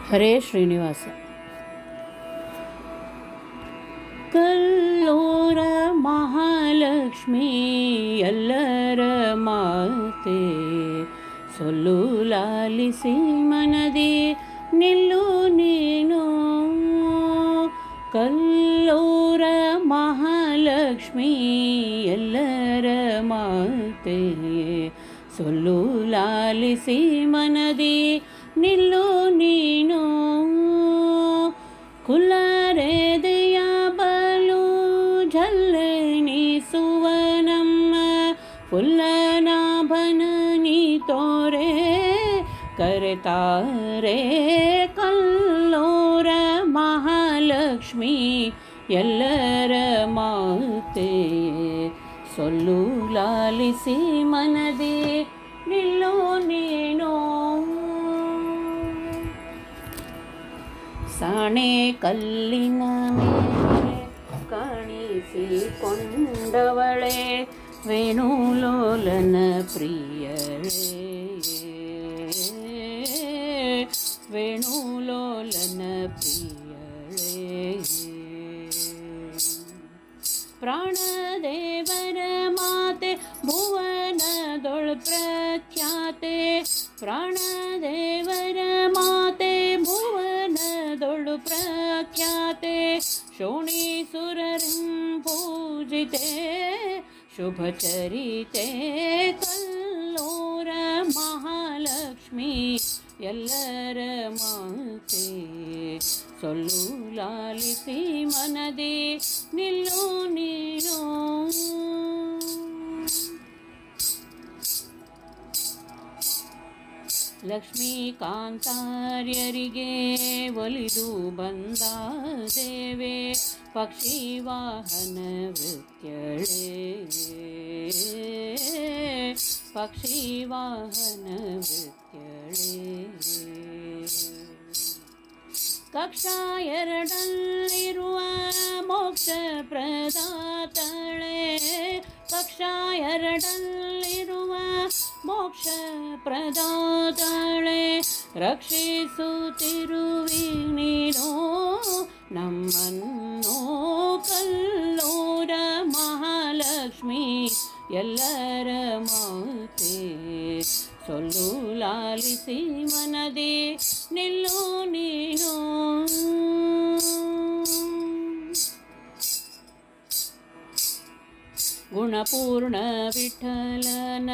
ಹರೇ ಶ್ರೀನಿವಾಸ. ಕಲ್ಲೂರ ಮಹಾಲಕ್ಷ್ಮಿ ಎಲ್ಲರ ಮಾತೆ, ಸೊಲ್ಲು ಲಾಲಿಸಿ ಮನದಿ ನಿಲ್ಲು ನೀನು. ಕಲ್ಲೂರ ಮಹಾಲಕ್ಷ್ಮಿ ಎಲ್ಲರ ಮಾತೆ, ಸೊಲ್ಲು ಲಾಲಿಸಿ ಮನದಿ ನಿಲ್ಲು ನೀನು. ಕುಲರೆದೆಯ ಬಲು ಝಲ್ಲನಿಸುವ ನಮ್ಮ ಫುಲ್ಲನಾಭನ ನೀ ತೋರೆ ಕರೆತಾರೆ. ಕಲ್ಲೂರ ಮಹಾಲಕ್ಷ್ಮಿ ಎಲ್ಲರ ಮಾತೆ, ಸೊಲ್ಲು ಲಾಲಿಸಿ ಮನದಿ ನಿಲ್ಲು ನೀನು. ಸಾಣೆ ಕಲ್ಲಿನ ಮೇಲೆ ಕಾಣಿಸಿಕೊಂಡವಳೆ, ವೇಣುಲೋಲನ ಪ್ರಿಯಳೇ, ವೇಣುಲೋಲನ ಪ್ರಿಯಳೇ. ಪ್ರಾಣದೇವರ ಮಾತೆ ಭುವನದೊಳ್ ಪ್ರಖ್ಯಾತೆ, ಪ್ರಾಣದೇವರ ಮಾತೆ ಭುವನದೊಳು ಪ್ರಖ್ಯಾತೆ. ಶೋಣೀಸುರರಿಂ ಪೂಜಿತೆ ಶುಭಚರಿತೆ. ಕಲ್ಲೂರ ಮಹಾಲಕ್ಷ್ಮಿ ಎಲ್ಲರ ಮಾತೆ, ಸೊಲ್ಲು ಲಾಲಿಸಿ ಮನದಿ ನಿಲ್ಲು ನೀನು. ಲಕ್ಷ್ಮೀಕಾಂತಾರ್ಯರಿಗೆ ಒಲಿದು ಬಂದ ದೇವೆ, ಪಕ್ಷಿ ವಾಹನ ವೃತ್ಯಳೇ, ಪಕ್ಷಿ ವಾಹನ ವೃತ್ಯಳೇ. ಕಕ್ಷಾ ಎರಡಲ್ಲಿರುವ ಮೋಕ್ಷ ಪ್ರದಾತಳೆ, ಕಕ್ಷಾ ಎರಡಲ್ಲಿರುವ ಮೋಕ್ಷ ಪ್ರದಾತಳೆ. ರಕ್ಷಿಸುತ್ತಿರುವಿ ನೀನು ನಮ್ಮನ್ನು. ಕಲ್ಲೂರ ಮಹಾಲಕ್ಷ್ಮಿ ಎಲ್ಲರ ಮಾತೆ, ಸೊಲ್ಲು ಲಾಲಿಸಿ ಮನದಿ ನಿಲ್ಲು ನೀನು. ಗುಣಪೂರ್ಣ ವಿಠಲನ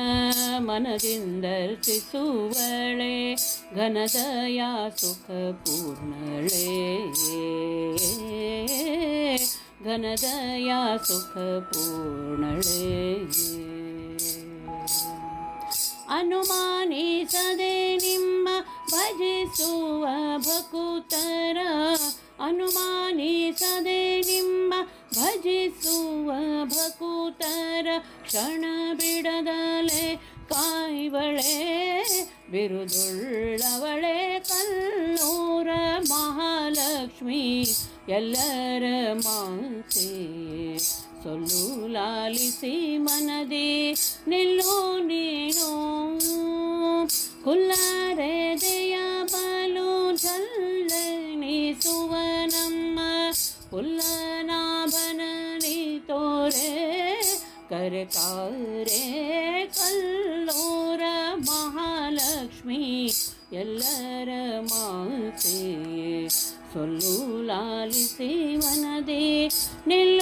ಮನದಿಂದರ್ಚಿಸುವಳೆ, ಘನದಯ ಸುಖಪೂರ್ಣಳೆ, ಘನದಯ ಸುಖಪೂರ್ಣಳೆ. ಅನುಮಾನಿಸದೆ ನಿಮ್ಮ ಭಜಿಸುವ ಭಕುತರ, ಅನುಮಾನಿಸದೆ ನಿಮ್ಮ ಭಜಿಸುವ ಭಕುತರ. ಕ್ಷಣ ಬಿಡದಲೆ ಕಾಯುವಳೆ ಬಿರುದುಳ್ಳವಳೆ. ಕಲ್ಲೂರ ಮಹಾಲಕ್ಷ್ಮಿ ಎಲ್ಲರ ಮಾತೆ, ಸೊಲ್ಲು ಲಾಲಿಸಿ ಮನದಿ ನಿಲ್ಲು ನೀನು. ಕುಲ್ಲರೆದೆಯ ಬಲು ಝಲ್ಲನಿಸುವ ನಮ್ಮ ಫುಲ್ಲನಾಭನ ನೀ ತೋರೆ ಕರೆತಾರೆ. ಕಲ್ಲೂರ ಮಹಾಲಕ್ಷ್ಮಿ ಎಲ್ಲರ ಮಾತೆ, ಸೊಲ್ಲು ಲಾಲಿಸಿ ಮನದಿ ನಿಲ್ಲು.